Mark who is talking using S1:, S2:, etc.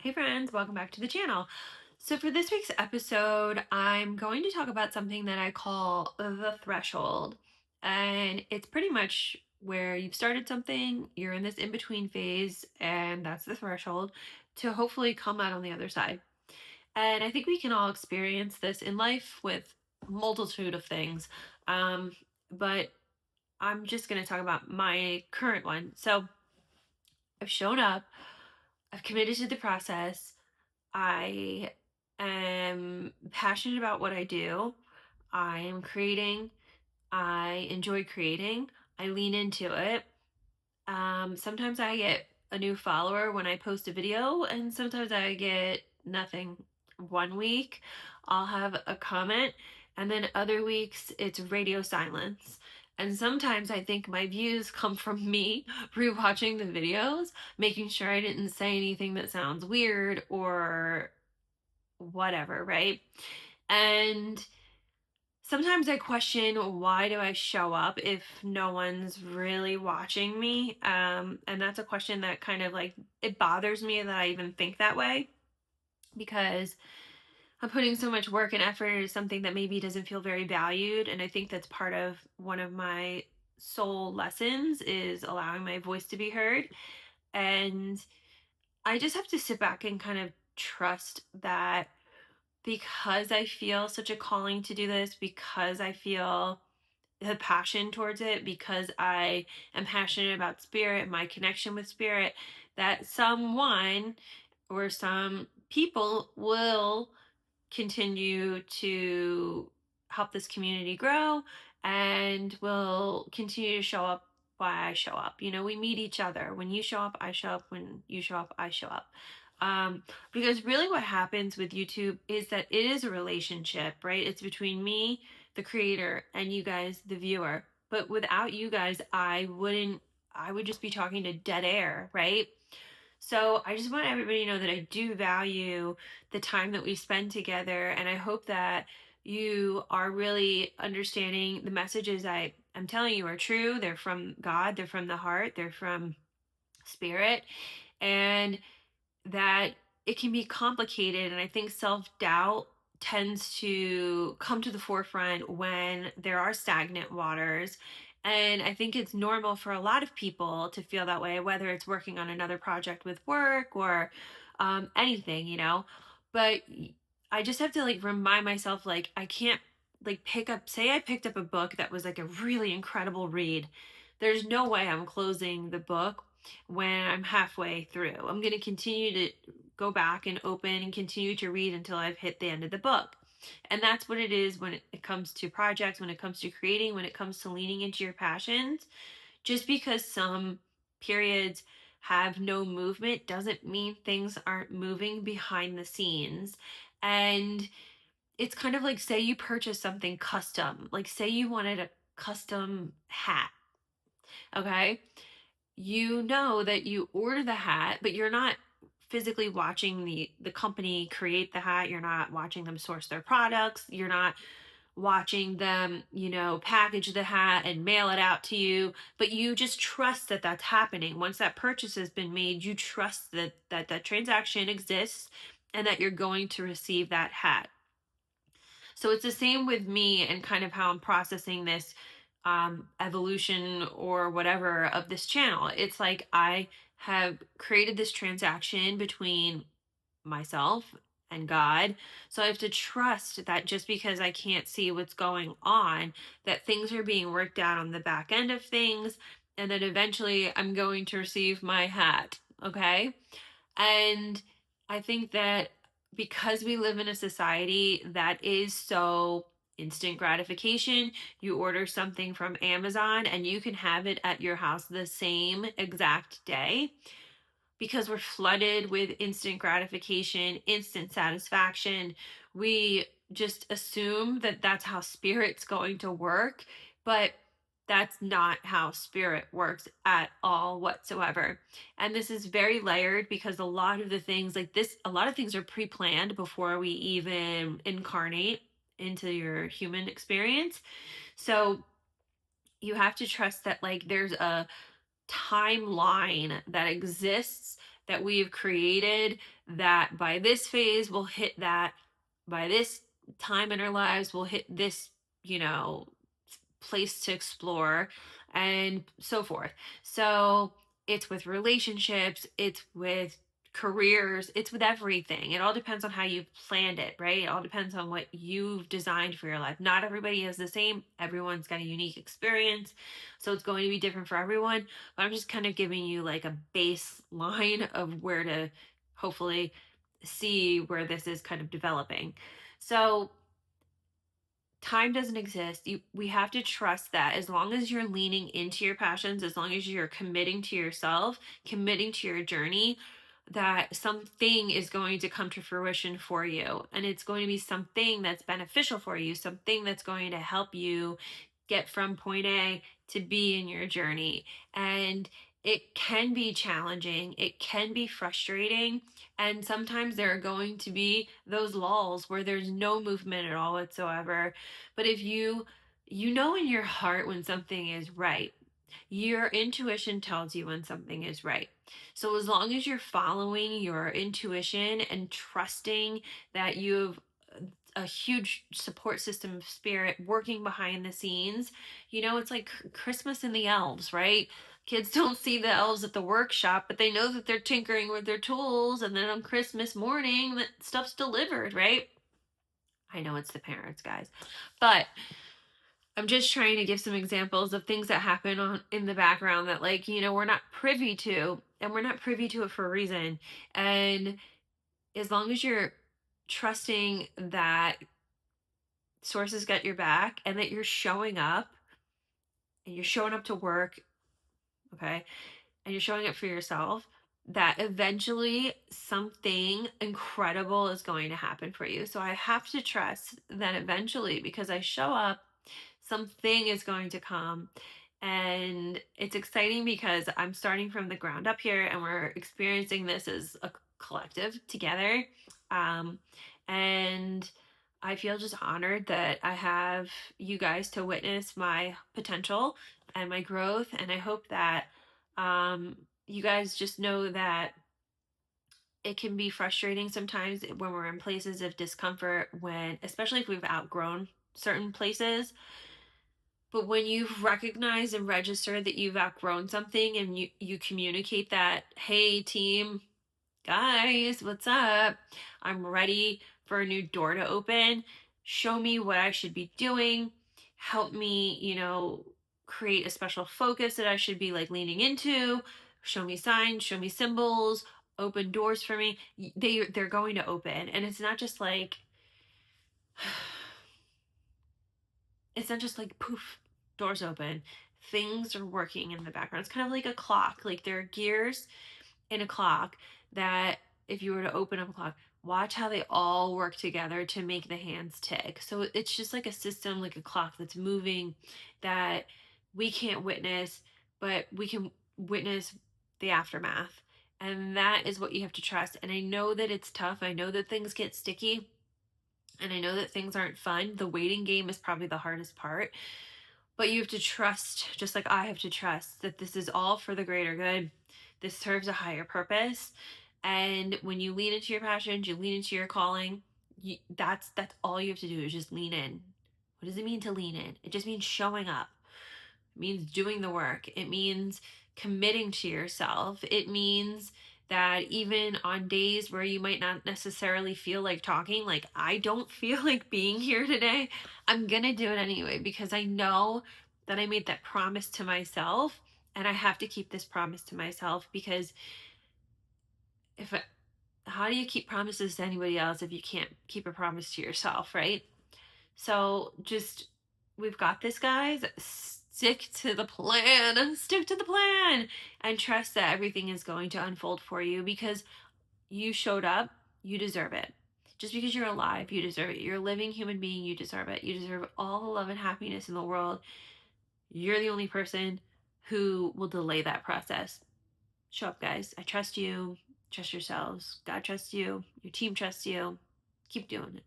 S1: Hey friends, welcome back to the channel. So for this week's episode, I'm going to talk about something that I call the threshold. And it's pretty much where you've started something, you're in this in-between phase, and that's the threshold to hopefully come out on the other side. And I think we can all experience this in life with multitude of things. But I'm just going to talk about my current one. So I've shown up, I've committed to the process. I am passionate about what I do. I am creating. I enjoy creating. I lean into it. Sometimes I get a new follower when I post a video, and sometimes I get nothing. One week, I'll have a comment, and then other weeks, it's radio silence. And sometimes I think my views come from me rewatching the videos, making sure I didn't say anything that sounds weird or whatever, right? And sometimes I question, why do I show up if no one's really watching me? And that's a question that kind of like, it bothers me that I even think that way, because I'm putting so much work and effort into something that maybe doesn't feel very valued. And I think that's part of one of my soul lessons, is allowing my voice to be heard. And I just have to sit back and kind of trust that, because I feel such a calling to do this, because I feel the passion towards it, because I am passionate about spirit, my connection with spirit, that someone or some people will continue to help this community grow and will continue to show up why I show up. You know, we meet each other. When you show up, I show up. When you show up, I show up. Because really what happens with YouTube is that it is a relationship, right? It's between me, the creator, and you guys, the viewer. But without you guys, I would just be talking to dead air, right? So I just want everybody to know that I do value the time that we spend together, and I hope that you are really understanding the messages I'm telling you are true. They're from God, they're from the heart, they're from spirit, and that it can be complicated. And I think self-doubt tends to come to the forefront when there are stagnant waters. And I think it's normal for a lot of people to feel that way, whether it's working on another project with work or anything, you know. But I just have to like remind myself, like, I can't like say I picked up a book that was like a really incredible read. There's no way I'm closing the book when I'm halfway through. I'm going to continue to go back and open and continue to read until I've hit the end of the book. And that's what it is when it comes to projects, when it comes to creating, when it comes to leaning into your passions. Just because some periods have no movement doesn't mean things aren't moving behind the scenes. And it's kind of like, say you purchase something custom, like say you wanted a custom hat, okay? You know that you order the hat, but you're not physically watching the company create the hat. You're not watching them source their products. You're not watching them, you know, package the hat and mail it out to you, but you just trust that that's happening. Once that purchase has been made, you trust that transaction exists and that you're going to receive that hat. So it's the same with me and kind of how I'm processing this evolution or whatever of this channel. It's like I have created this transaction between myself and God. So I have to trust that just because I can't see what's going on, that things are being worked out on the back end of things, and that eventually I'm going to receive my hat. Okay. And I think that because we live in a society that is so instant gratification, you order something from Amazon and you can have it at your house the same exact day, because we're flooded with instant gratification, instant satisfaction. We just assume that that's how spirit's going to work, but that's not how spirit works at all whatsoever. And this is very layered, because a lot of the things like this, a lot of things are pre-planned before we even incarnate into your human experience. So you have to trust that like there's a timeline that exists that we've created, that by this phase we'll hit that, by this time in our lives we'll hit this, you know, place to explore, and so forth. So it's with relationships, it's with careers, it's with everything. It all depends on how you've planned it, right? It all depends on what you've designed for your life. Not everybody is the same. Everyone's got a unique experience. So it's going to be different for everyone. But I'm just kind of giving you like a baseline of where to hopefully see where this is kind of developing. So time doesn't exist. We have to trust that as long as you're leaning into your passions, as long as you're committing to yourself, committing to your journey, that something is going to come to fruition for you, and it's going to be something that's beneficial for you, something that's going to help you get from point A to B in your journey. And it can be challenging, it can be frustrating, and sometimes there are going to be those lulls where there's no movement at all whatsoever. But if you know in your heart when something is right, your intuition tells you when something is right. So as long as you're following your intuition and trusting that you've a huge support system of spirit working behind the scenes, you know, it's like Christmas and the elves, right? Kids don't see the elves at the workshop, but they know that they're tinkering with their tools, and then on Christmas morning that stuff's delivered, right? I know it's the parents, guys, but I'm just trying to give some examples of things that happen on in the background that, like, you know, we're not privy to, and we're not privy to it for a reason. And as long as you're trusting that sources got your back and that you're showing up, and you're showing up to work, okay, and you're showing up for yourself, that eventually something incredible is going to happen for you. So I have to trust that eventually, because I show up, something is going to come. And it's exciting because I'm starting from the ground up here, and we're experiencing this as a collective together. Um, and I feel just honored that I have you guys to witness my potential and my growth. And I hope that you guys just know that it can be frustrating sometimes when we're in places of discomfort, when, especially if we've outgrown certain places. But when you've recognized and registered that you've outgrown something, and you communicate that, hey team, guys, what's up? I'm ready for a new door to open. Show me what I should be doing. Help me, you know, create a special focus that I should be like leaning into. Show me signs, show me symbols, open doors for me. They're going to open. And it's not just like it's not just like poof, doors open. Things are working in the background. It's kind of like a clock. Like there are gears in a clock that if you were to open up a clock, watch how they all work together to make the hands tick. So it's just like a system, like a clock that's moving, that we can't witness, but we can witness the aftermath. And that is what you have to trust. And I know that it's tough. I know that things get sticky. And I know that things aren't fun. The waiting game is probably the hardest part. But you have to trust, just like I have to trust, that this is all for the greater good. This serves a higher purpose. And when you lean into your passions, you lean into your calling, that's all you have to do is just lean in. What does it mean to lean in? It just means showing up. It means doing the work. It means committing to yourself. It means that even on days where you might not necessarily feel like talking, like I don't feel like being here today, I'm gonna do it anyway, because I know that I made that promise to myself, and I have to keep this promise to myself. Because if I, how do you keep promises to anybody else if you can't keep a promise to yourself, right? So just, we've got this, guys. Stick to the plan. Stick to the plan, and trust that everything is going to unfold for you, because you showed up. You deserve it. Just because you're alive, you deserve it. You're a living human being. You deserve it. You deserve all the love and happiness in the world. You're the only person who will delay that process. Show up, guys. I trust you. Trust yourselves. God trusts you. Your team trusts you. Keep doing it.